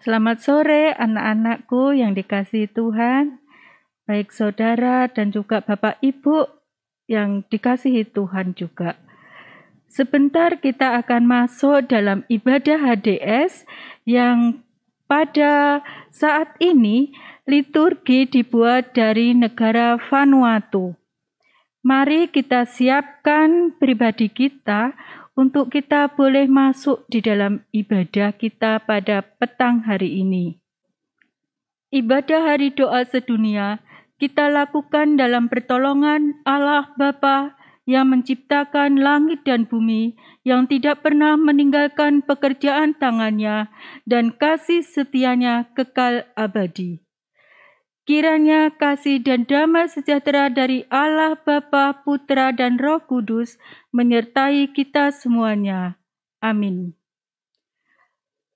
Selamat sore anak-anakku yang dikasihi Tuhan, baik saudara dan juga Bapak Ibu yang dikasihi Tuhan juga. Sebentar kita akan masuk dalam ibadah HDS yang pada saat ini liturgi dibuat dari negara Vanuatu. Mari kita siapkan pribadi kita untuk kita boleh masuk di dalam ibadah kita pada petang hari ini. Ibadah hari doa sedunia kita lakukan dalam pertolongan Allah Bapa yang menciptakan langit dan bumi, yang tidak pernah meninggalkan pekerjaan tangannya dan kasih setianya kekal abadi. Kiranya kasih dan damai sejahtera dari Allah Bapa, Putra, dan Roh Kudus menyertai kita semuanya. Amin.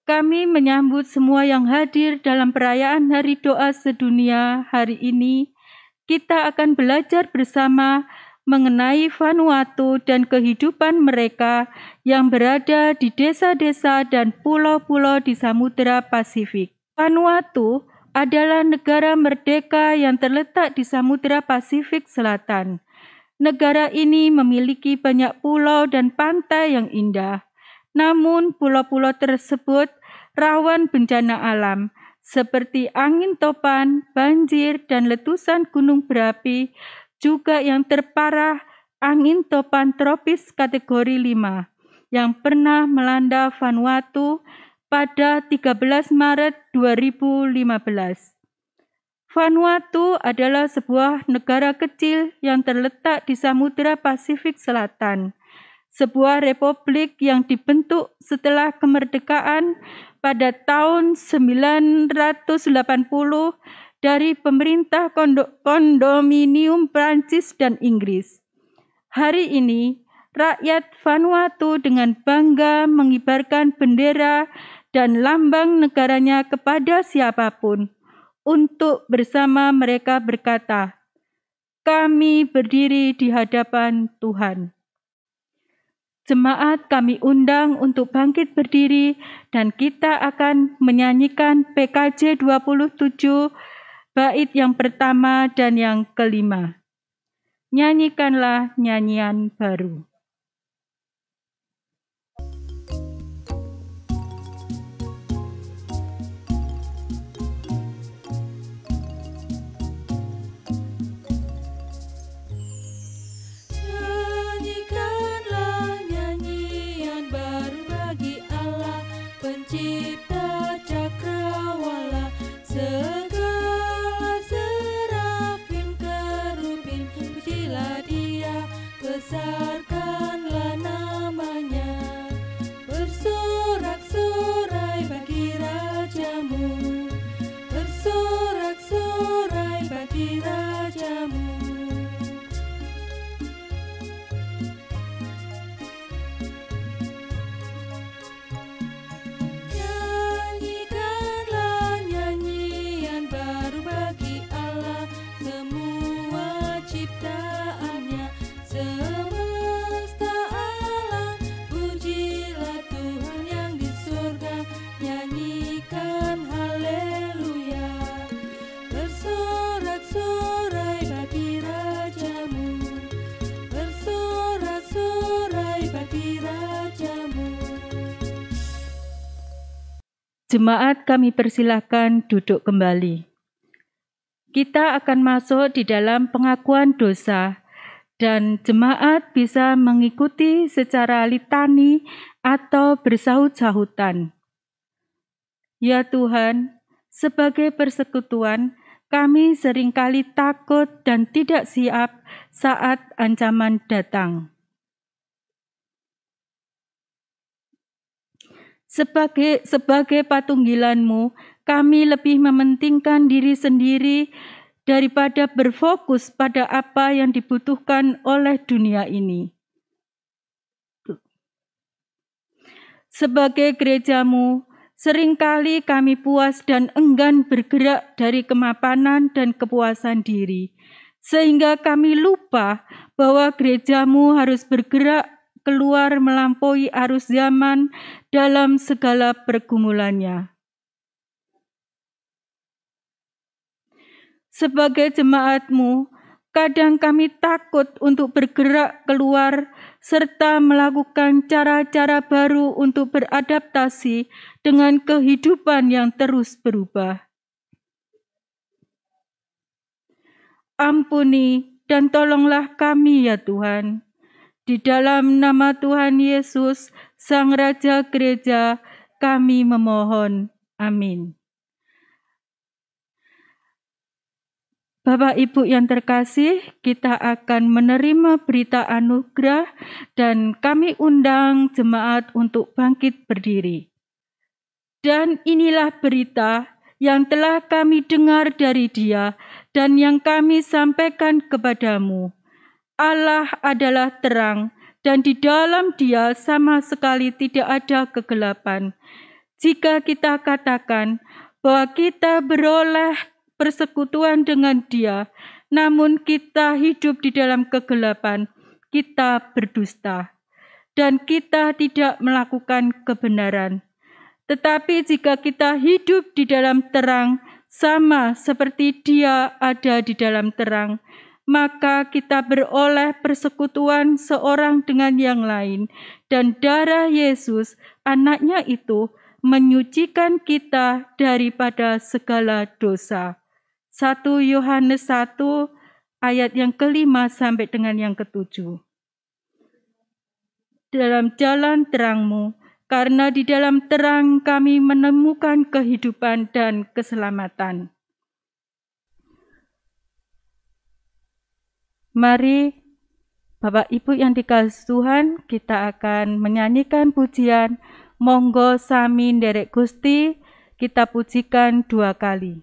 Kami menyambut semua yang hadir dalam perayaan Hari Doa Sedunia hari ini. Kita akan belajar bersama mengenai Vanuatu dan kehidupan mereka yang berada di desa-desa dan pulau-pulau di Samudra Pasifik. Vanuatu adalah negara merdeka yang terletak di Samudra Pasifik Selatan. Negara ini memiliki banyak pulau dan pantai yang indah. Namun pulau-pulau tersebut rawan bencana alam seperti angin topan, banjir, dan letusan gunung berapi, juga yang terparah angin topan tropis kategori 5 yang pernah melanda Vanuatu pada 13 Maret 2015. Vanuatu adalah sebuah negara kecil yang terletak di Samudra Pasifik Selatan, sebuah republik yang dibentuk setelah kemerdekaan pada tahun 1980 dari pemerintah kondominium Prancis dan Inggris. Hari ini, rakyat Vanuatu dengan bangga mengibarkan bendera dan lambang negaranya kepada siapapun, untuk bersama mereka berkata, "Kami berdiri di hadapan Tuhan." Jemaat kami undang untuk bangkit berdiri dan kita akan menyanyikan PKJ 27 bait yang pertama dan yang kelima. Nyanyikanlah nyanyian baru. Pencipta cakrawala, segala serafim kerubin, pujilah Dia, besarkanlah namanya. Bersorak-sorai bagi rajamu, bersorak-sorai bagi rajamu. Jemaat kami persilahkan duduk kembali. Kita akan masuk di dalam pengakuan dosa dan jemaat bisa mengikuti secara litani atau bersahut-sahutan. Ya Tuhan, sebagai persekutuan, kami seringkali takut dan tidak siap saat ancaman datang. Sebagai patunggilan-Mu, kami lebih mementingkan diri sendiri daripada berfokus pada apa yang dibutuhkan oleh dunia ini. Sebagai gereja-Mu, seringkali kami puas dan enggan bergerak dari kemapanan dan kepuasan diri, sehingga kami lupa bahwa gereja-Mu harus bergerak keluar melampaui arus zaman dalam segala pergumulannya. Sebagai jemaat-Mu, kadang kami takut untuk bergerak keluar serta melakukan cara-cara baru untuk beradaptasi dengan kehidupan yang terus berubah. Ampuni dan tolonglah kami ya Tuhan. Di dalam nama Tuhan Yesus, Sang Raja Gereja, kami memohon. Amin. Bapak Ibu yang terkasih, kita akan menerima berita anugerah dan kami undang jemaat untuk bangkit berdiri. Dan inilah berita yang telah kami dengar dari Dia dan yang kami sampaikan kepadamu. Allah adalah terang dan di dalam Dia sama sekali tidak ada kegelapan. Jika kita katakan bahwa kita beroleh persekutuan dengan Dia, namun kita hidup di dalam kegelapan, kita berdusta dan kita tidak melakukan kebenaran. Tetapi jika kita hidup di dalam terang, sama seperti Dia ada di dalam terang, maka kita beroleh persekutuan seorang dengan yang lain, dan darah Yesus, Anak-Nya itu, menyucikan kita daripada segala dosa. 1 Yohanes 1 ayat yang ke-5 sampai dengan yang ke-7. Dalam jalan terang-Mu, karena di dalam terang kami menemukan kehidupan dan keselamatan. Mari Bapak Ibu yang dikasihi Tuhan, kita akan menyanyikan pujian Monggo Sami Nderek Gusti, kita pujikan 2 kali.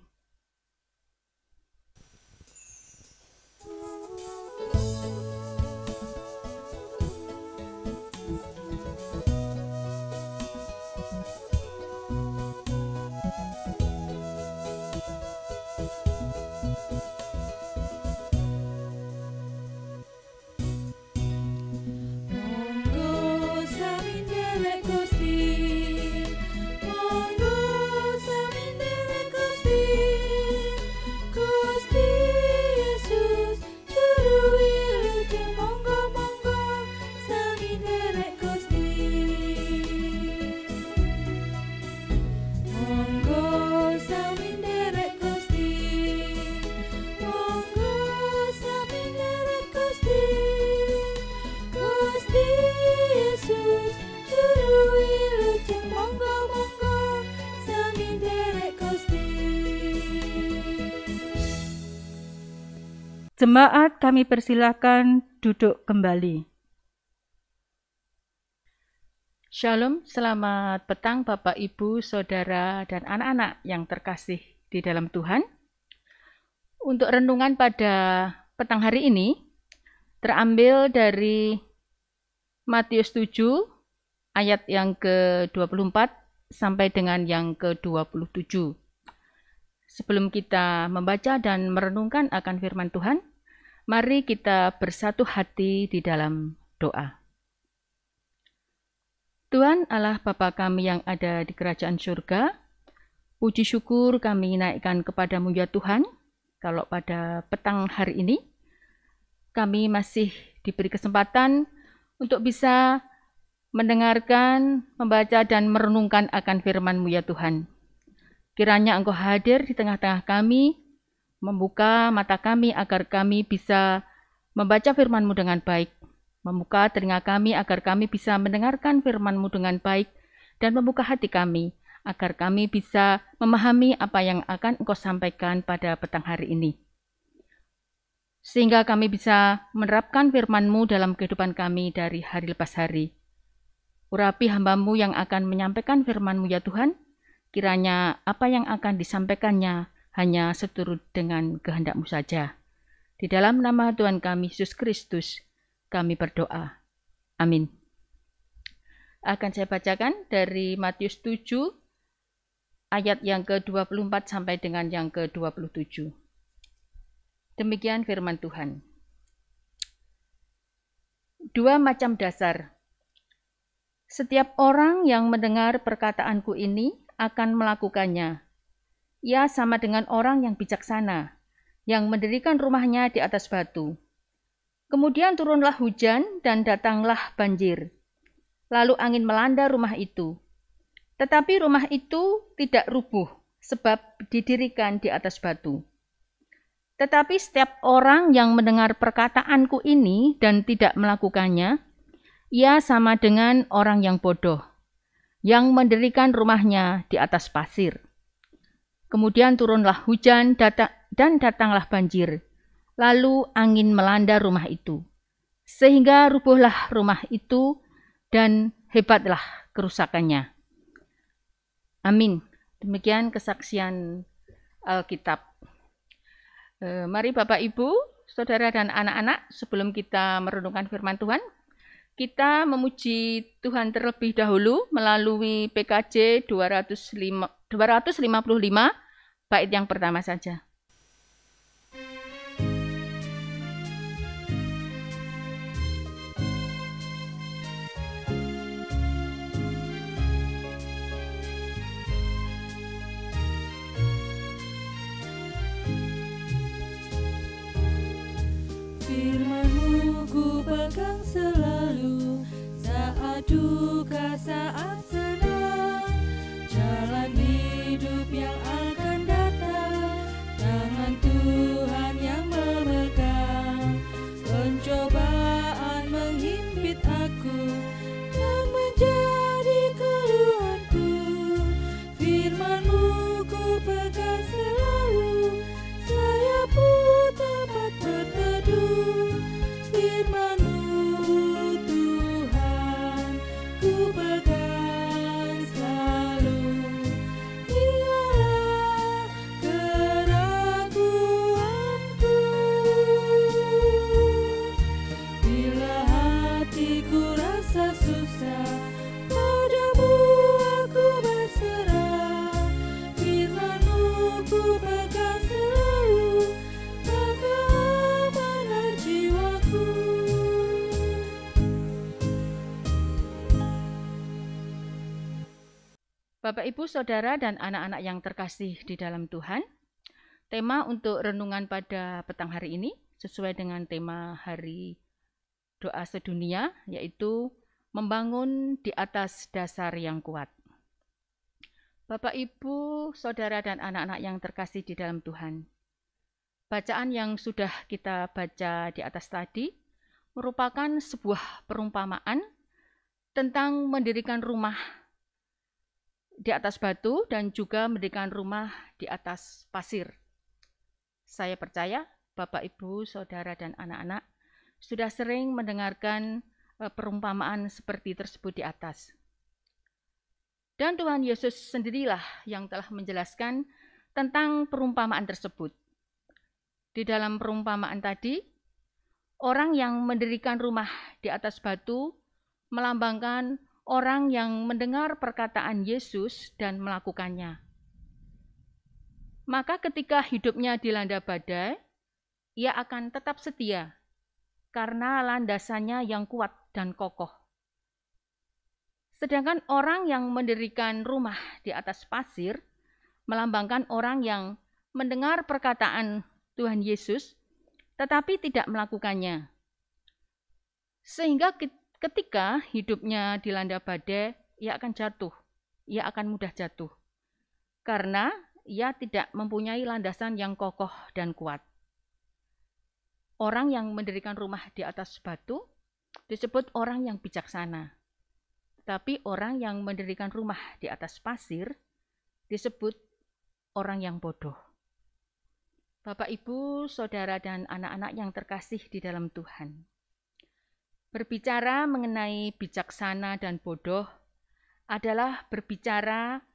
Jemaat kami persilakan duduk kembali. Shalom, selamat petang Bapak, Ibu, Saudara, dan anak-anak yang terkasih di dalam Tuhan. Untuk renungan pada petang hari ini, terambil dari Matius 7, ayat yang ke-24 sampai dengan yang ke-27. Sebelum kita membaca dan merenungkan akan firman Tuhan, mari kita bersatu hati di dalam doa. Tuhan Allah Bapa kami yang ada di kerajaan surga, puji syukur kami naikkan kepadamu ya Tuhan, kalau pada petang hari ini, kami masih diberi kesempatan untuk bisa mendengarkan, membaca dan merenungkan akan firman-Mu ya Tuhan. Kiranya Engkau hadir di tengah-tengah kami, membuka mata kami agar kami bisa membaca firman-Mu dengan baik, membuka telinga kami agar kami bisa mendengarkan firman-Mu dengan baik, dan membuka hati kami agar kami bisa memahami apa yang akan Engkau sampaikan pada petang hari ini. Sehingga kami bisa menerapkan firman-Mu dalam kehidupan kami dari hari lepas hari. Urapi hamba-Mu yang akan menyampaikan firman-Mu ya Tuhan, kiranya apa yang akan disampaikannya hanya seturut dengan kehendak-Mu saja. Di dalam nama Tuhan kami, Yesus Kristus, kami berdoa. Amin. Akan saya bacakan dari Matius 7, ayat yang ke-24 sampai dengan yang ke-27. Demikian firman Tuhan. 2 macam dasar. Setiap orang yang mendengar perkataanku ini akan melakukannya. Ia sama dengan orang yang bijaksana yang mendirikan rumahnya di atas batu. Kemudian turunlah hujan dan datanglah banjir. Lalu angin melanda rumah itu. Tetapi rumah itu tidak rubuh, sebab didirikan di atas batu. Tetapi setiap orang yang mendengar perkataanku ini dan tidak melakukannya, ia sama dengan orang yang bodoh, yang mendirikan rumahnya di atas pasir. Kemudian turunlah hujan dan datanglah banjir. Lalu angin melanda rumah itu, sehingga rubuhlah rumah itu dan hebatlah kerusakannya. Amin. Demikian kesaksian Alkitab. Mari Bapak Ibu, Saudara dan anak-anak, sebelum kita merenungkan firman Tuhan, kita memuji Tuhan terlebih dahulu melalui PKJ 255 bait yang pertama saja. Firman-Mu ku pegang selalu, saat duka, saat senang, jalan hidup yang akan datang, tangan Tuhan yang memegang. Pencobaan menghimpit aku dan menjadi keluhanku, firman-Mu ku pegang selalu, saya pun dapat berteduh. Firman-Mu Tuhan ku pegang selalu, dialah keraguanku. Bila hatiku rasa susah, padamu aku berserah. Firman-Mu ku pegang selalu, maka amanlah jiwaku. Bapak, Ibu, Saudara, dan anak-anak yang terkasih di dalam Tuhan, tema untuk renungan pada petang hari ini sesuai dengan tema Hari Doa Sedunia, yaitu membangun di atas dasar yang kuat. Bapak, Ibu, Saudara, dan anak-anak yang terkasih di dalam Tuhan, bacaan yang sudah kita baca di atas tadi merupakan sebuah perumpamaan tentang mendirikan rumah di atas batu dan juga mendirikan rumah di atas pasir. Saya percaya Bapak, Ibu, Saudara, dan anak-anak sudah sering mendengarkan perumpamaan seperti tersebut di atas. Dan Tuhan Yesus sendirilah yang telah menjelaskan tentang perumpamaan tersebut. Di dalam perumpamaan tadi, orang yang mendirikan rumah di atas batu melambangkan orang yang mendengar perkataan Yesus dan melakukannya. Maka ketika hidupnya dilanda badai, ia akan tetap setia karena landasannya yang kuat dan kokoh. Sedangkan orang yang mendirikan rumah di atas pasir melambangkan orang yang mendengar perkataan Tuhan Yesus tetapi tidak melakukannya. Sehingga ketika hidupnya dilanda badai, ia akan jatuh. Ia akan mudah jatuh. Karena ia tidak mempunyai landasan yang kokoh dan kuat. Orang yang mendirikan rumah di atas batu disebut orang yang bijaksana. Tapi orang yang mendirikan rumah di atas pasir disebut orang yang bodoh. Bapak, Ibu, Saudara, dan anak-anak yang terkasih di dalam Tuhan. Berbicara mengenai bijaksana dan bodoh adalah berbicara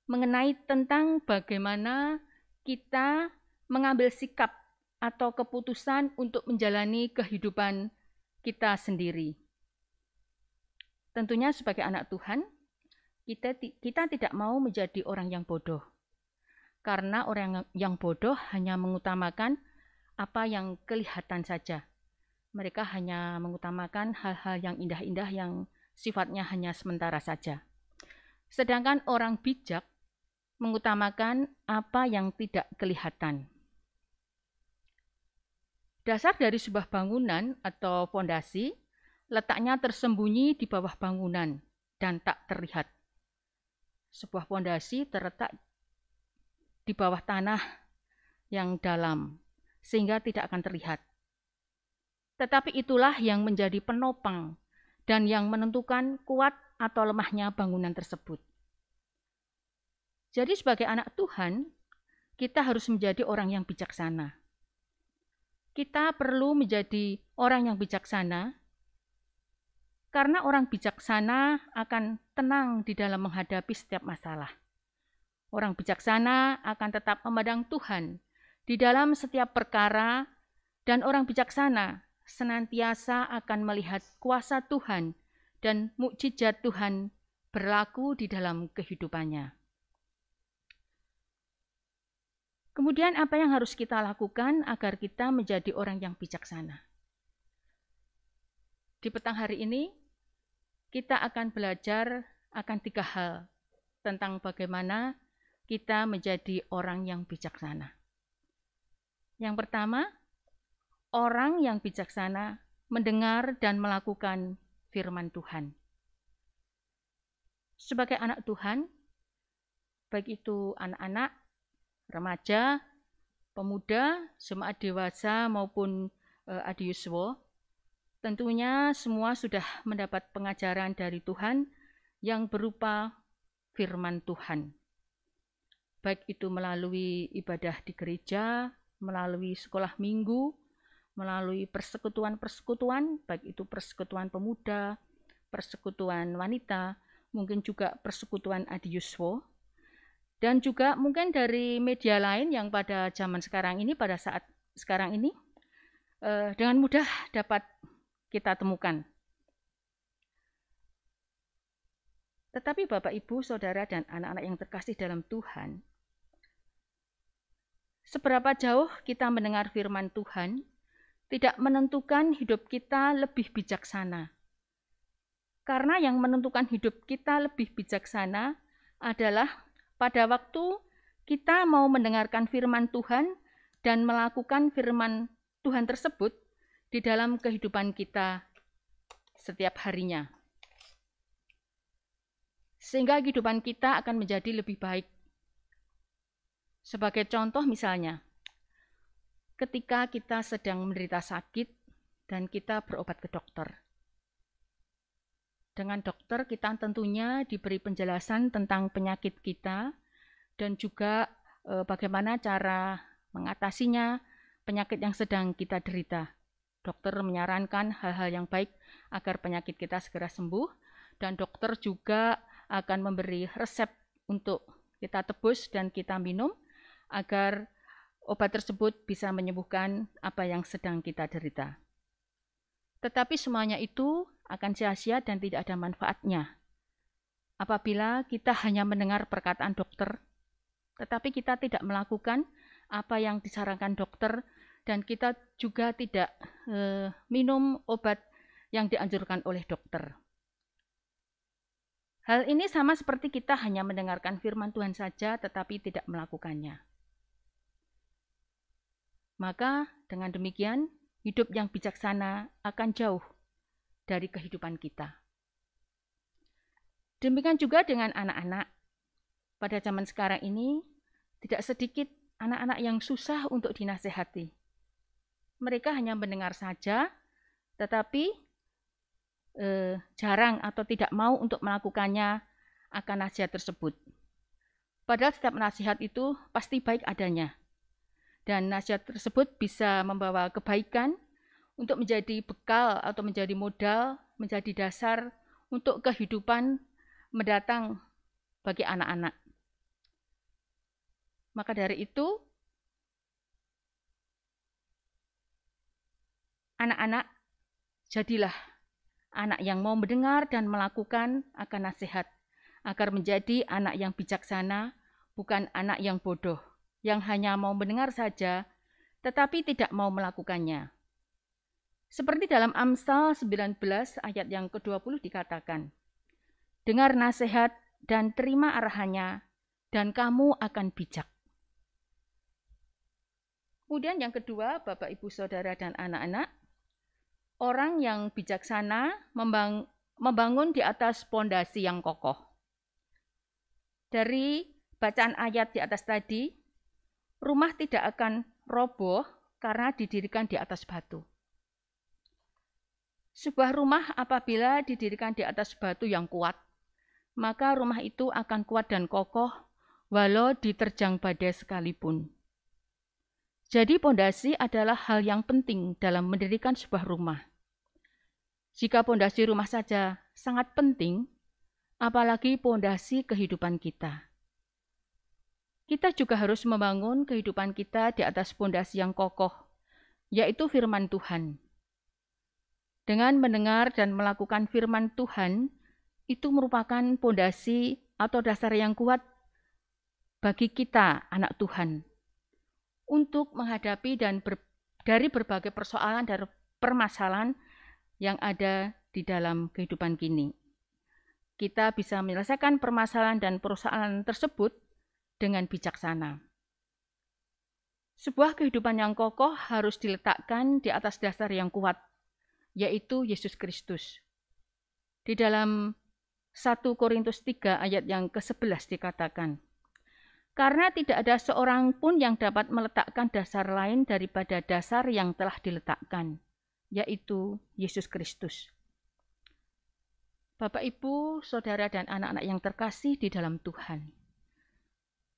mengenai tentang bagaimana kita mengambil sikap atau keputusan untuk menjalani kehidupan kita sendiri. Tentunya sebagai anak Tuhan, kita tidak mau menjadi orang yang bodoh. Karena orang yang bodoh hanya mengutamakan apa yang kelihatan saja. Mereka hanya mengutamakan hal-hal yang indah-indah yang sifatnya hanya sementara saja. Sedangkan orang bijak mengutamakan apa yang tidak kelihatan. Dasar dari sebuah bangunan atau fondasi letaknya tersembunyi di bawah bangunan dan tak terlihat. Sebuah fondasi terletak di bawah tanah yang dalam, sehingga tidak akan terlihat. Tetapi itulah yang menjadi penopang dan yang menentukan kuat atau lemahnya bangunan tersebut. Jadi sebagai anak Tuhan, kita harus menjadi orang yang bijaksana. Kita perlu menjadi orang yang bijaksana, karena orang bijaksana akan tenang di dalam menghadapi setiap masalah. Orang bijaksana akan tetap memandang Tuhan di dalam setiap perkara, dan orang bijaksana senantiasa akan melihat kuasa Tuhan dan mukjizat Tuhan berlaku di dalam kehidupannya. Kemudian apa yang harus kita lakukan agar kita menjadi orang yang bijaksana? Di petang hari ini, kita akan belajar akan 3 hal tentang bagaimana kita menjadi orang yang bijaksana. Yang pertama, orang yang bijaksana mendengar dan melakukan firman Tuhan. Sebagai anak Tuhan, baik itu anak-anak, remaja, pemuda, jemaat dewasa maupun adiyuswa, tentunya semua sudah mendapat pengajaran dari Tuhan yang berupa firman Tuhan. Baik itu melalui ibadah di gereja, melalui sekolah minggu, melalui persekutuan-persekutuan, baik itu persekutuan pemuda, persekutuan wanita, mungkin juga persekutuan adiyuswa, dan juga mungkin dari media lain yang pada zaman sekarang ini, pada saat sekarang ini, dengan mudah dapat kita temukan. Tetapi Bapak, Ibu, Saudara, dan anak-anak yang terkasih dalam Tuhan, seberapa jauh kita mendengar firman Tuhan tidak menentukan hidup kita lebih bijaksana. Karena yang menentukan hidup kita lebih bijaksana adalah pada waktu kita mau mendengarkan firman Tuhan dan melakukan firman Tuhan tersebut di dalam kehidupan kita setiap harinya. Sehingga kehidupan kita akan menjadi lebih baik. Sebagai contoh misalnya, ketika kita sedang menderita sakit dan kita berobat ke dokter. Dengan dokter kita tentunya diberi penjelasan tentang penyakit kita dan juga bagaimana cara mengatasinya penyakit yang sedang kita derita. Dokter menyarankan hal-hal yang baik agar penyakit kita segera sembuh, dan dokter juga akan memberi resep untuk kita tebus dan kita minum agar obat tersebut bisa menyembuhkan apa yang sedang kita derita. Tetapi semuanya itu akan sia-sia dan tidak ada manfaatnya apabila kita hanya mendengar perkataan dokter, tetapi kita tidak melakukan apa yang disarankan dokter, dan kita juga tidak minum obat yang dianjurkan oleh dokter. Hal ini sama seperti kita hanya mendengarkan firman Tuhan saja tetapi tidak melakukannya. Maka dengan demikian, hidup yang bijaksana akan jauh dari kehidupan kita. Demikian juga dengan anak-anak. Pada zaman sekarang ini, tidak sedikit anak-anak yang susah untuk dinasehati. Mereka hanya mendengar saja, tetapi jarang atau tidak mau untuk melakukannya akan nasihat tersebut. Padahal setiap nasihat itu pasti baik adanya. Dan nasihat tersebut bisa membawa kebaikan untuk menjadi bekal atau menjadi modal, menjadi dasar untuk kehidupan mendatang bagi anak-anak. Maka dari itu, anak-anak, jadilah anak yang mau mendengar dan melakukan akan nasihat, agar menjadi anak yang bijaksana, bukan anak yang bodoh, yang hanya mau mendengar saja, tetapi tidak mau melakukannya. Seperti dalam Amsal 19 ayat yang ke-20 dikatakan, dengar nasihat dan terima arahannya, dan kamu akan bijak. Kemudian yang kedua, Bapak, Ibu, Saudara, dan anak-anak, orang yang bijaksana membangun di atas pondasi yang kokoh. Dari bacaan ayat di atas tadi, rumah tidak akan roboh karena didirikan di atas batu. Sebuah rumah apabila didirikan di atas batu yang kuat, maka rumah itu akan kuat dan kokoh walau diterjang badai sekalipun. Jadi pondasi adalah hal yang penting dalam mendirikan sebuah rumah. Jika pondasi rumah saja sangat penting, apalagi pondasi kehidupan kita. Kita juga harus membangun kehidupan kita di atas pondasi yang kokoh, yaitu firman Tuhan. Dengan mendengar dan melakukan firman Tuhan, itu merupakan pondasi atau dasar yang kuat bagi kita, anak Tuhan, untuk menghadapi dari berbagai persoalan dan permasalahan yang ada di dalam kehidupan kini. Kita bisa menyelesaikan permasalahan dan persoalan tersebut dengan bijaksana. Sebuah kehidupan yang kokoh harus diletakkan di atas dasar yang kuat, yaitu Yesus Kristus. Di dalam 1 Korintus 3 ayat yang ke-11 dikatakan, karena tidak ada seorang pun yang dapat meletakkan dasar lain daripada dasar yang telah diletakkan, yaitu Yesus Kristus. Bapak, Ibu, Saudara, dan anak-anak yang terkasih di dalam Tuhan.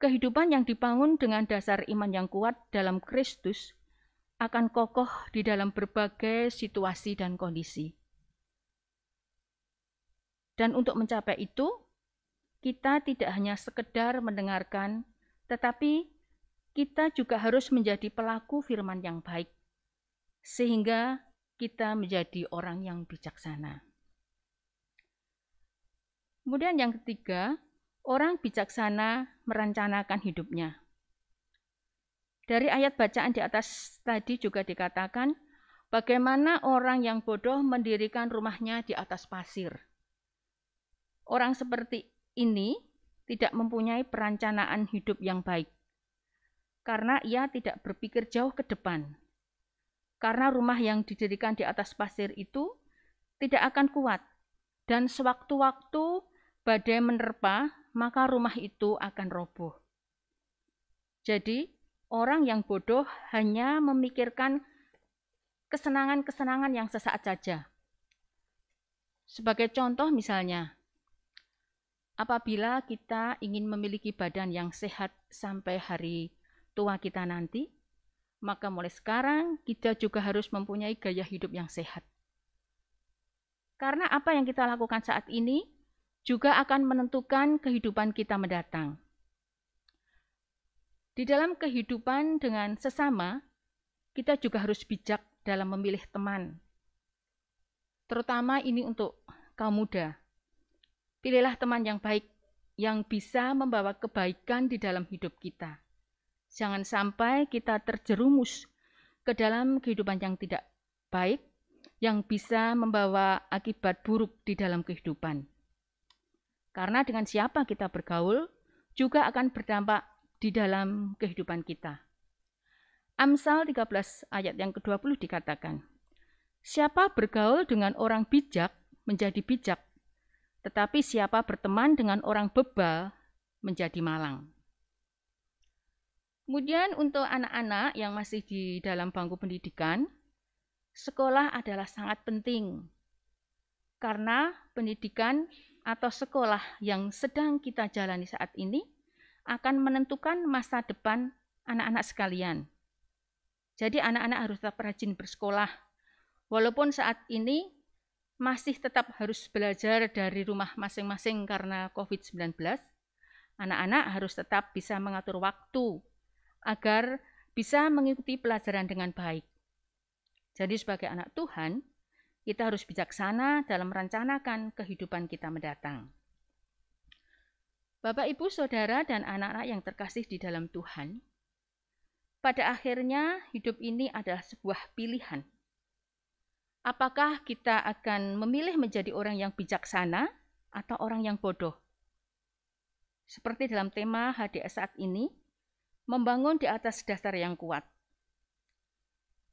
Kehidupan yang dibangun dengan dasar iman yang kuat dalam Kristus akan kokoh di dalam berbagai situasi dan kondisi. Dan untuk mencapai itu, kita tidak hanya sekedar mendengarkan, tetapi kita juga harus menjadi pelaku firman yang baik, sehingga kita menjadi orang yang bijaksana. Kemudian yang ketiga, orang bijaksana merencanakan hidupnya. Dari ayat bacaan di atas tadi juga dikatakan, bagaimana orang yang bodoh mendirikan rumahnya di atas pasir. Orang seperti ini tidak mempunyai perencanaan hidup yang baik, karena ia tidak berpikir jauh ke depan. Karena rumah yang didirikan di atas pasir itu tidak akan kuat, dan sewaktu-waktu badai menerpa, maka rumah itu akan roboh. Jadi, orang yang bodoh hanya memikirkan kesenangan-kesenangan yang sesaat saja. Sebagai contoh misalnya, apabila kita ingin memiliki badan yang sehat sampai hari tua kita nanti, maka mulai sekarang kita juga harus mempunyai gaya hidup yang sehat. Karena apa yang kita lakukan saat ini juga akan menentukan kehidupan kita mendatang. Di dalam kehidupan dengan sesama, kita juga harus bijak dalam memilih teman. Terutama ini untuk kaum muda. Pilihlah teman yang baik, yang bisa membawa kebaikan di dalam hidup kita. Jangan sampai kita terjerumus ke dalam kehidupan yang tidak baik, yang bisa membawa akibat buruk di dalam kehidupan. Karena dengan siapa kita bergaul, juga akan berdampak di dalam kehidupan kita. Amsal 13 ayat yang ke-20 dikatakan, siapa bergaul dengan orang bijak menjadi bijak, tetapi siapa berteman dengan orang bebal menjadi malang. Kemudian untuk anak-anak yang masih di dalam bangku pendidikan, sekolah adalah sangat penting. Karena pendidikan atau sekolah yang sedang kita jalani saat ini akan menentukan masa depan anak-anak sekalian. Jadi anak-anak harus tetap rajin bersekolah. Walaupun saat ini masih tetap harus belajar dari rumah masing-masing karena COVID-19, anak-anak harus tetap bisa mengatur waktu agar bisa mengikuti pelajaran dengan baik. Jadi sebagai anak Tuhan, kita harus bijaksana dalam merencanakan kehidupan kita mendatang. Bapak, Ibu, Saudara, dan anak-anak yang terkasih di dalam Tuhan, pada akhirnya hidup ini adalah sebuah pilihan. Apakah kita akan memilih menjadi orang yang bijaksana atau orang yang bodoh? Seperti dalam tema HDS saat ini, membangun di atas dasar yang kuat.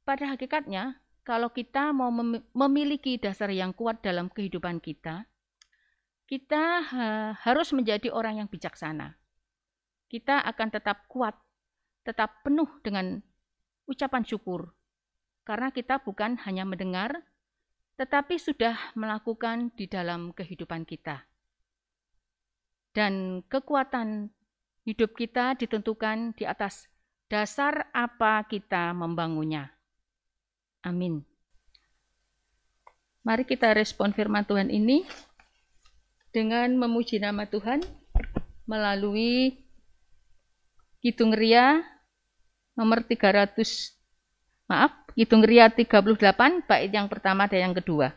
pada hakikatnya, kalau kita mau memiliki dasar yang kuat dalam kehidupan kita, kita harus menjadi orang yang bijaksana. Kita akan tetap kuat, tetap penuh dengan ucapan syukur. Karena kita bukan hanya mendengar, tetapi sudah melakukan di dalam kehidupan kita. Dan kekuatan hidup kita ditentukan di atas dasar apa kita membangunnya. Amin. Mari kita respon firman Tuhan ini dengan memuji nama Tuhan melalui Kidung Ria nomor 38 bait yang pertama dan yang kedua.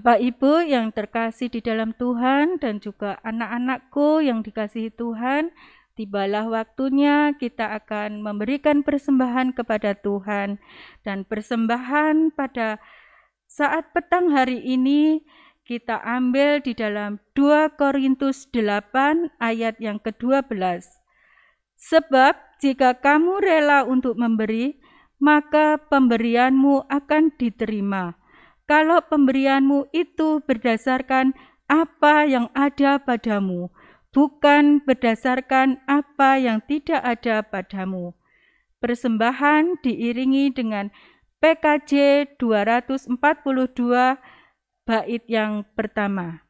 Bapak Ibu yang terkasih di dalam Tuhan dan juga anak-anakku yang dikasihi Tuhan, tibalah waktunya kita akan memberikan persembahan kepada Tuhan. Dan persembahan pada saat petang hari ini kita ambil di dalam 2 Korintus 8 ayat yang ke-12. Sebab jika kamu rela untuk memberi, maka pemberianmu akan diterima. Kalau pemberianmu itu berdasarkan apa yang ada padamu, bukan berdasarkan apa yang tidak ada padamu. Persembahan diiringi dengan PKJ 242 bait yang pertama.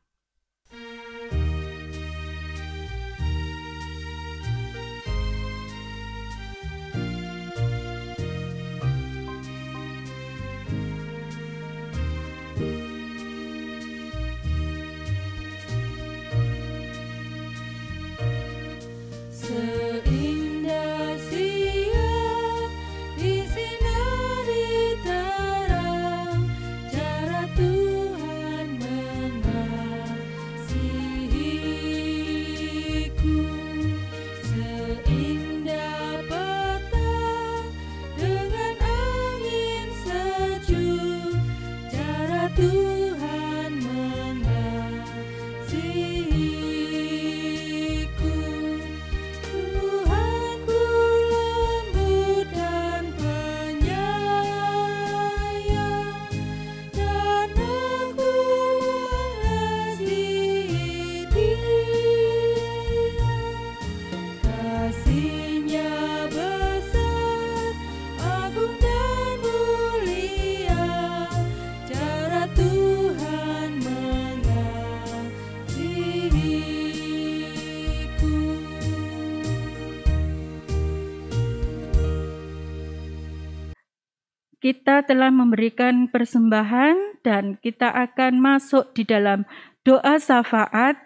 Kita telah memberikan persembahan dan kita akan masuk di dalam doa syafaat,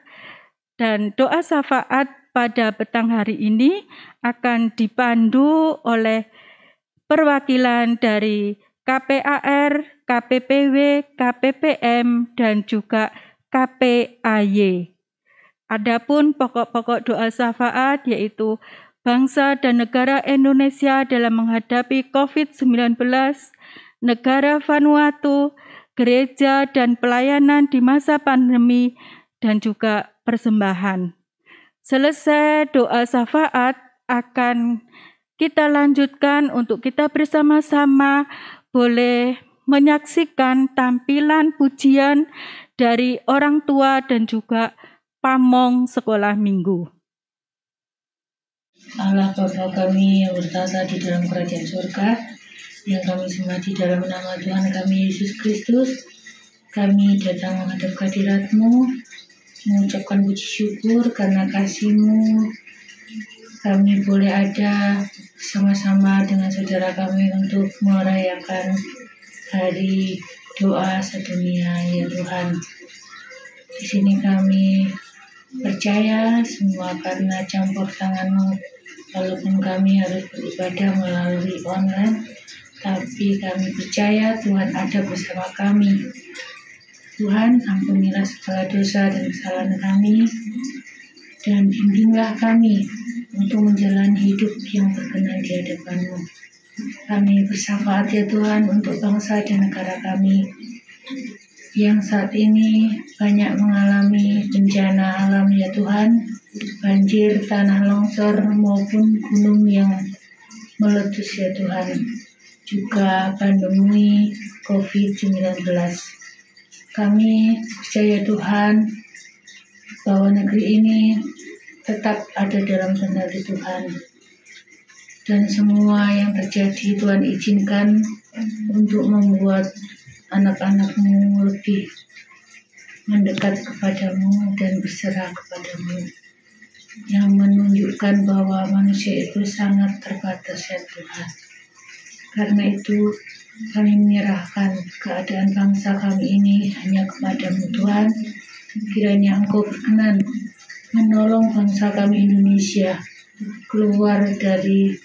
dan doa syafaat pada petang hari ini akan dipandu oleh perwakilan dari KPAR, KPPW, KPPM, dan juga KPAY. Adapun pokok-pokok doa syafaat yaitu bangsa dan negara Indonesia dalam menghadapi COVID-19, negara Vanuatu, gereja dan pelayanan di masa pandemi, dan juga persembahan. Selesai doa syafaat akan kita lanjutkan untuk kita bersama-sama boleh menyaksikan tampilan pujian dari orang tua dan juga pamong sekolah minggu. Allah Bapa kami yang bertata di dalam kerajaan surga, yang kami sembah di dalam nama Tuhan kami Yesus Kristus, kami datang menghadap hadirat-Mu, mengucapkan puji syukur karena kasih-Mu. Kami boleh ada sama-sama dengan saudara kami untuk merayakan hari doa sedunia, ya Tuhan. Di sini kami percaya semua karena campur tangan-Mu, walaupun kami harus beribadah melalui online, tapi kami percaya Tuhan ada bersama kami. Tuhan, ampunilah segala dosa dan kesalahan kami, dan bimbinglah kami untuk menjalani hidup yang berkenan di hadapan-Mu. Kami bersyafaat ya Tuhan untuk bangsa dan negara kami yang saat ini banyak mengalami bencana alam ya Tuhan, banjir, tanah longsor maupun gunung yang meletus ya Tuhan, juga pandemi COVID-19. Kami percaya Tuhan bahwa negeri ini tetap ada dalam kendali Tuhan, dan semua yang terjadi Tuhan izinkan untuk membuat anak-anak-Mu lebih mendekat kepadamu dan berserah kepadamu, yang menunjukkan bahwa manusia itu sangat terbatas ya Tuhan. Karena itu kami menyerahkan keadaan bangsa kami ini hanya kepadamu Tuhan. Kiranya Engkau berkenan menolong bangsa kami Indonesia keluar dari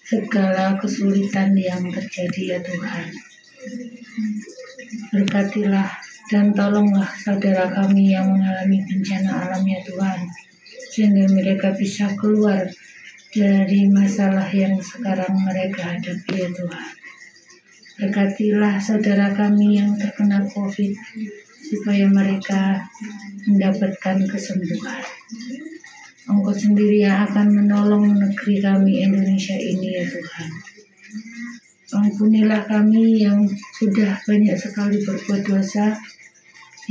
segala kesulitan yang terjadi ya Tuhan. Berkatilah dan tolonglah saudara kami yang mengalami bencana alam ya Tuhan, sehingga mereka bisa keluar dari masalah yang sekarang mereka hadapi ya Tuhan. Berkatilah saudara kami yang terkena COVID, supaya mereka mendapatkan kesembuhan. Engkau sendiri yang akan menolong negeri kami Indonesia ini ya Tuhan. Ampunilah kami yang sudah banyak sekali berbuat dosa,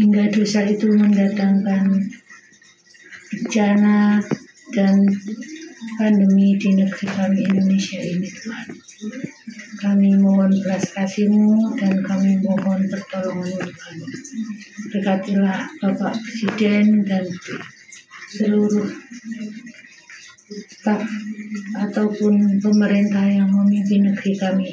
hingga dosa itu mendatangkan bencana dan pandemi di negeri kami Indonesia ini Tuhan. Kami mohon belas kasih-Mu dan kami mohon pertolongan-Mu Tuhan. Berkatilah Bapak Presiden dan seluruh staf ataupun pemerintah yang memimpin negeri kami.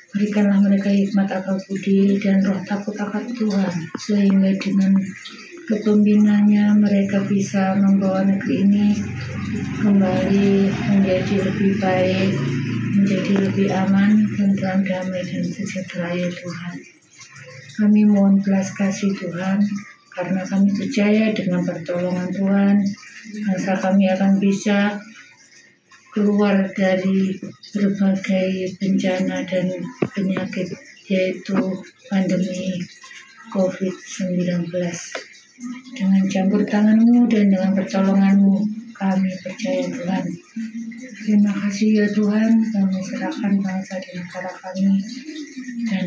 Berikanlah mereka hikmat akal budi dan roh takut akan Tuhan, sehingga dengan kepemimpinannya mereka bisa membawa negeri ini kembali menjadi lebih baik, menjadi lebih aman, tentram, damai, dan sejahtera ya Tuhan. Kami mohon belas kasih Tuhan, karena kami percaya dengan pertolongan Tuhan, bangsa kami akan bisa keluar dari berbagai bencana dan penyakit, yaitu pandemi COVID-19. Dengan campur tangan-Mu dan dengan pertolongan-Mu, kami percaya Tuhan. Terima kasih ya Tuhan, kami serahkan bangsa dan negara kami, dan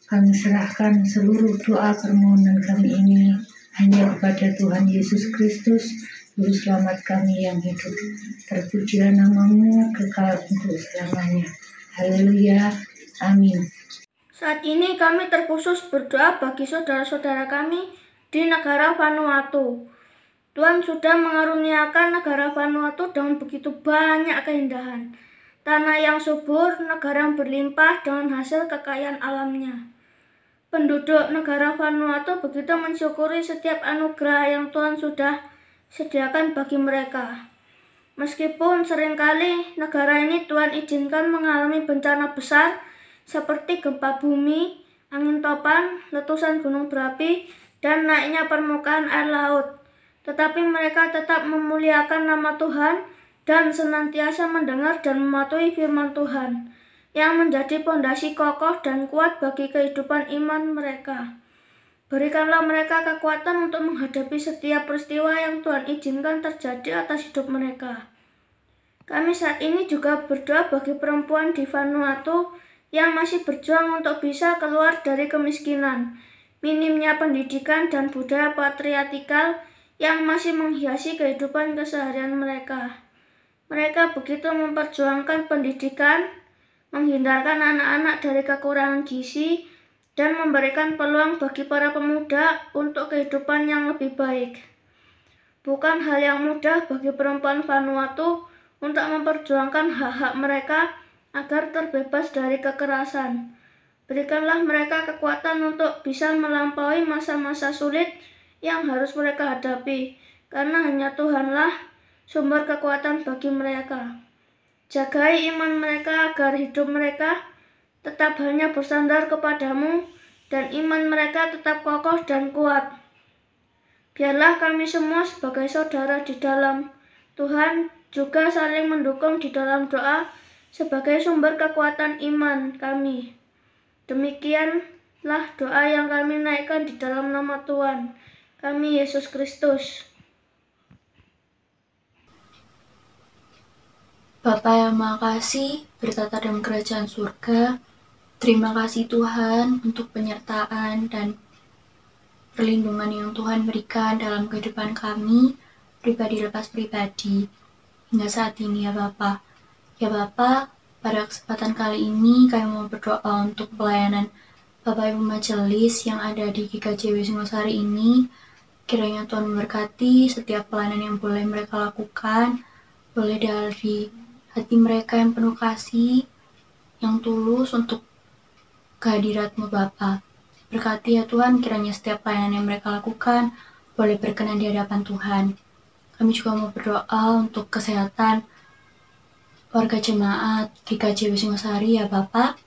kami serahkan seluruh doa permohonan kami ini hanya kepada Tuhan Yesus Kristus, Juru Selamat kami yang hidup. Terpujilah nama-Mu kekal untuk selamanya. Haleluya. Amin. Saat ini kami terkhusus berdoa bagi saudara-saudara kami di negara Vanuatu. Tuhan sudah mengaruniakan negara Vanuatu dengan begitu banyak keindahan. Tanah yang subur, negara yang berlimpah dengan hasil kekayaan alamnya. Penduduk negara Vanuatu begitu mensyukuri setiap anugerah yang Tuhan sudah sediakan bagi mereka. Meskipun seringkali negara ini Tuhan izinkan mengalami bencana besar seperti gempa bumi, angin topan, letusan gunung berapi, dan naiknya permukaan air laut. tetapi mereka tetap memuliakan nama Tuhan dan senantiasa mendengar dan mematuhi firman Tuhan, yang menjadi pondasi kokoh dan kuat bagi kehidupan iman mereka. Berikanlah mereka kekuatan untuk menghadapi setiap peristiwa yang Tuhan izinkan terjadi atas hidup mereka. Kami saat ini juga berdoa bagi perempuan di Vanuatu yang masih berjuang untuk bisa keluar dari kemiskinan, minimnya pendidikan dan budaya patriarkal yang masih menghiasi kehidupan keseharian mereka. Mereka begitu memperjuangkan pendidikan, menghindarkan anak-anak dari kekurangan gizi, dan memberikan peluang bagi para pemuda untuk kehidupan yang lebih baik. Bukan hal yang mudah bagi perempuan Vanuatu untuk memperjuangkan hak-hak mereka agar terbebas dari kekerasan. Berikanlah mereka kekuatan untuk bisa melampaui masa-masa sulit yang harus mereka hadapi, karena hanya Tuhanlah sumber kekuatan bagi mereka. Jagai iman mereka agar hidup mereka tetap hanya bersandar kepadamu dan iman mereka tetap kokoh dan kuat. Biarlah kami semua sebagai saudara di dalam Tuhan juga saling mendukung di dalam doa sebagai sumber kekuatan iman kami. Demikianlah doa yang kami naikkan di dalam nama Tuhan kami Yesus Kristus. Bapa yang Maha Kasih, bertata dalam kerajaan surga, terima kasih Tuhan untuk penyertaan dan perlindungan yang Tuhan berikan dalam kehidupan kami, pribadi lepas pribadi, hingga saat ini ya Bapa. Ya Bapa, pada kesempatan kali ini kami mau berdoa untuk pelayanan Bapak Ibu Majelis yang ada di GKJW Singosari ini. Kiranya Tuhan memberkati setiap pelayanan yang boleh mereka lakukan, boleh dari hati mereka yang penuh kasih, yang tulus untuk kehadirat-Mu Bapa. Berkati ya Tuhan, kiranya setiap pelayanan yang mereka lakukan boleh berkenan di hadapan Tuhan. Kami juga mau berdoa untuk kesehatan warga jemaat GKJW Singosari ya Bapak.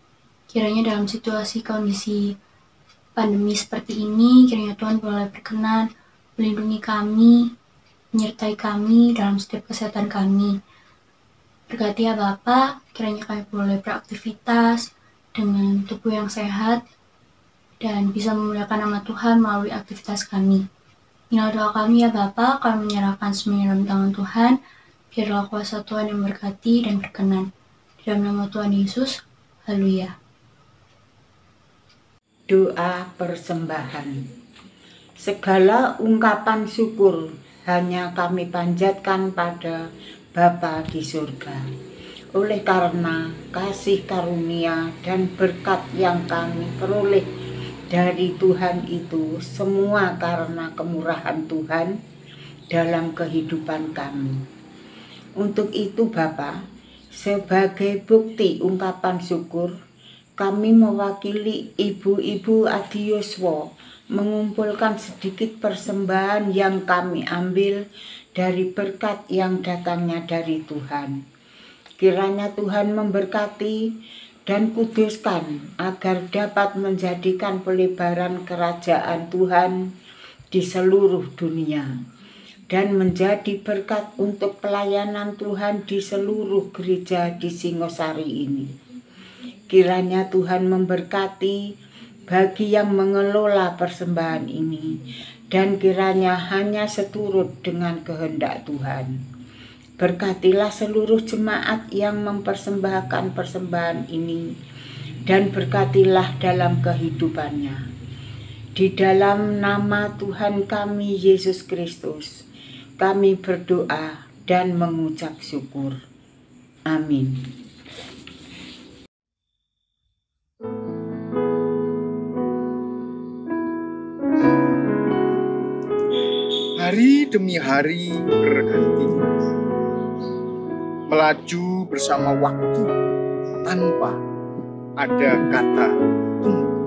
Kiranya dalam situasi kondisi pandemi seperti ini, kiranya Tuhan boleh berkenan melindungi kami, menyertai kami dalam setiap kesehatan kami. Berkati ya Bapak, kiranya kami boleh beraktivitas dengan tubuh yang sehat dan bisa memuliakan nama Tuhan melalui aktivitas kami. Inilah doa kami ya Bapa, kami menyerahkan semuanya dalam tangan Tuhan. Biarlah kuasa Tuhan yang berkati dan berkenan. Di dalam nama Tuhan Yesus, haleluya. Doa persembahan. Segala ungkapan syukur hanya kami panjatkan pada Bapa di surga. Oleh karena kasih karunia dan berkat yang kami peroleh dari Tuhan itu, semua karena kemurahan Tuhan dalam kehidupan kami. Untuk itu Bapa, sebagai bukti ungkapan syukur, kami mewakili Ibu-Ibu Adiyoswo mengumpulkan sedikit persembahan yang kami ambil dari berkat yang datangnya dari Tuhan. Kiranya Tuhan memberkati dan kuduskan agar dapat menjadikan pelebaran kerajaan Tuhan di seluruh dunia dan menjadi berkat untuk pelayanan Tuhan di seluruh gereja di Singosari ini. Kiranya Tuhan memberkati bagi yang mengelola persembahan ini dan kiranya hanya seturut dengan kehendak Tuhan. Berkatilah seluruh jemaat yang mempersembahkan persembahan ini dan berkatilah dalam kehidupannya. Di dalam nama Tuhan kami Yesus Kristus, kami berdoa dan mengucap syukur. Amin. Hari demi hari berganti, melaju bersama waktu tanpa ada kata tunggu.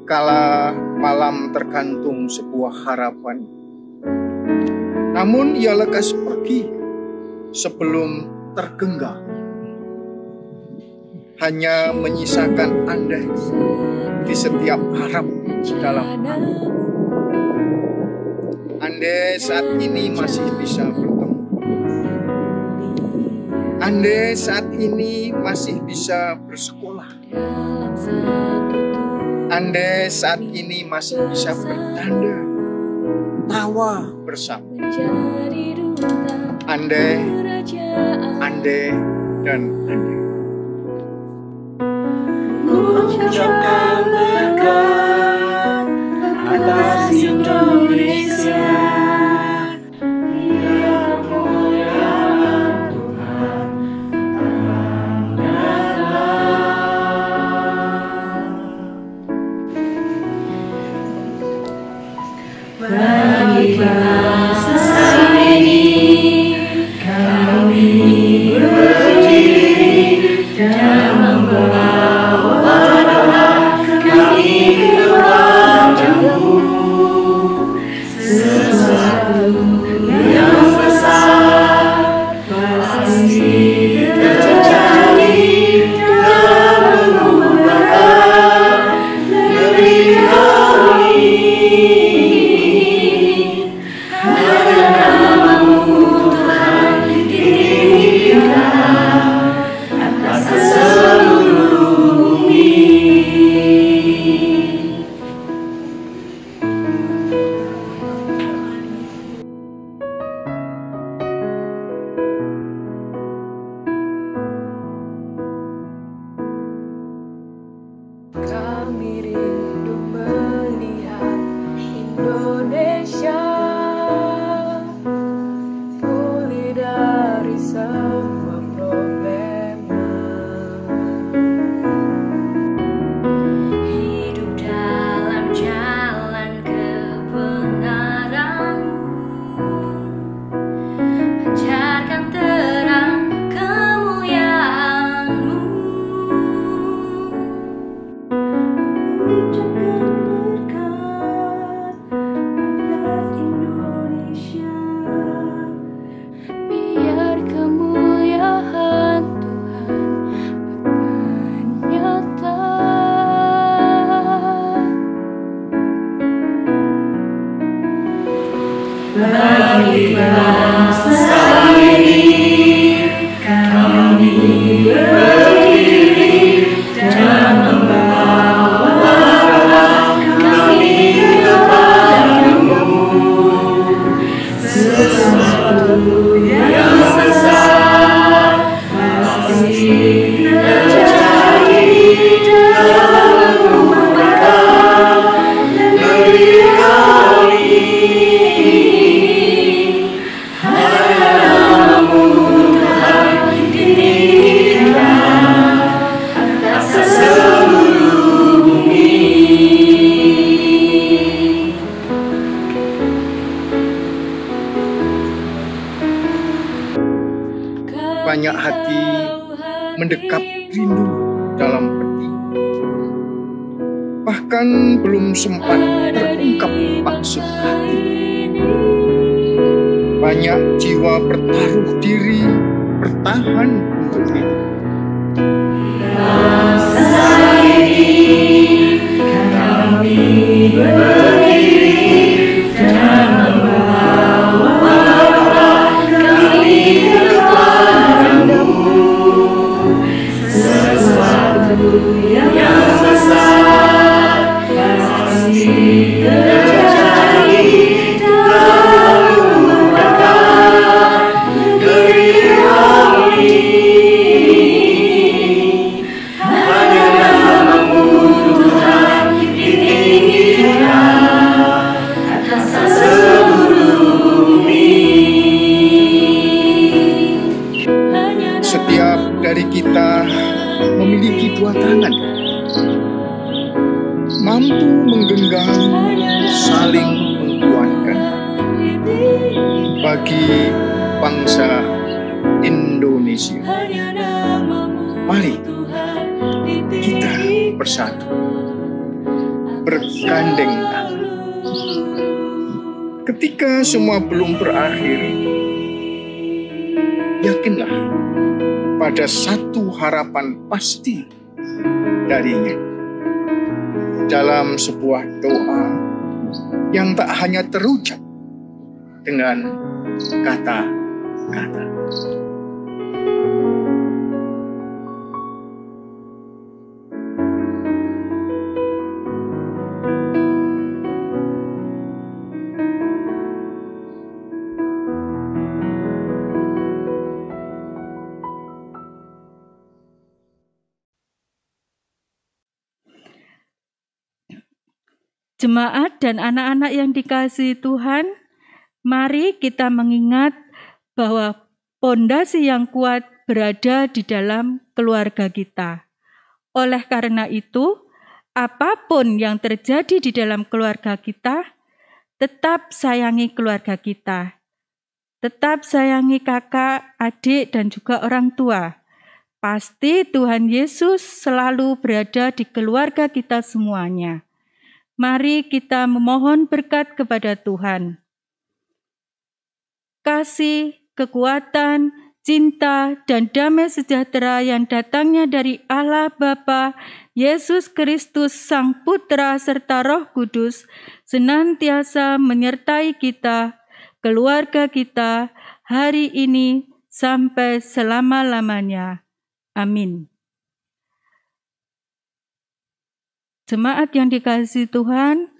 Kala malam tergantung sebuah harapan, namun ia lekas pergi sebelum tergenggam, hanya menyisakan andai di setiap harap dalam hati. Andai saat ini masih bisa bertemu, andai saat ini masih bisa bersekolah, andai saat ini masih bisa bercanda, tawa bersama, andai, dan andai. Ucapkan berkat atas Indonesia, biar kemuliaan Tuhan akan datang. Bagi bangsa ini kami berdiri dan membawa kami kepadamu sesuatu yang besar pasti terjadi dalam mengubah negeri kami. Hanya namamu Tuhan ditinggikan atas seluruh bumi. Kami rindu melihat Indonesia pulih dari semua problema, hidup dalam jalan kebenaran, pancarkan terang kemuliaan-Mu. Ucapkan berkat atas Indonesia, biar kemuliaan Tuhan akan nyata. Bagi bangsa ini kami berdiri dan membawa kami kepadamu sesuatu yang besar pasti terjadi dalam mengubah negeri kami. Hanya namamu Tuhan ditinggikan atas seluruh bumi. Banyak hati mendekap rindu dalam peti, bahkan belum sempat terungkap maksud hati. Banyak jiwa bertaruh diri, bertahan untuk hidup. Bangsa ini kami berdiri dan membawa kami kepadamu sesuatu yang besar pasti terjadi dalam mengubah negeri kami. Hanya namamu Tuhan ditinggikan atas seluruh bumi. Setiap dari kita memiliki dua tangan, mampu menggenggam, saling menguatkan. Bagi bangsa Indonesia, mari kita bersatu, bergandeng tangan. Ketika semua belum berakhir, yakinlah pada satu harapan pasti darinya. Dalam sebuah doa yang tak hanya terucap, dengan kata-kata. Jemaat dan anak-anak yang dikasihi Tuhan, mari kita mengingat bahwa pondasi yang kuat berada di dalam keluarga kita. Oleh karena itu, apapun yang terjadi di dalam keluarga kita, tetap sayangi keluarga kita. Tetap sayangi kakak, adik, dan juga orang tua. Pasti Tuhan Yesus selalu berada di keluarga kita semuanya. Mari kita memohon berkat kepada Tuhan. Kasih, kekuatan, cinta, dan damai sejahtera yang datangnya dari Allah Bapa, Yesus Kristus Sang Putra serta Roh Kudus senantiasa menyertai kita, keluarga kita, hari ini sampai selama-lamanya. Amin. Jemaat yang dikasihi Tuhan,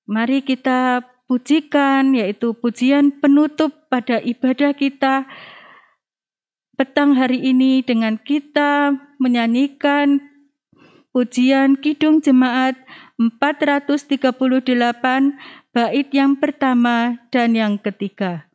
mari kita pujikan, yaitu pujian penutup pada ibadah kita petang hari ini dengan kita menyanyikan pujian Kidung Jemaat 438, bait yang pertama dan yang ketiga.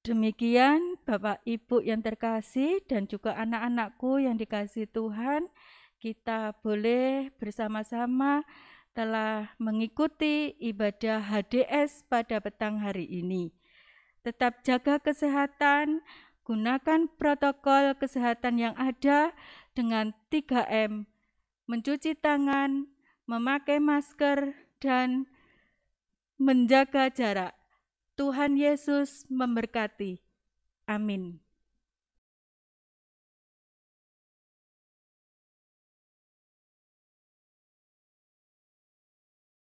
Demikian Bapak Ibu yang terkasih dan juga anak-anakku yang dikasihi Tuhan, kita boleh bersama-sama telah mengikuti ibadah HDS pada petang hari ini. Tetap jaga kesehatan, gunakan protokol kesehatan yang ada dengan 3M, mencuci tangan, memakai masker, dan menjaga jarak. Tuhan Yesus memberkati. Amin.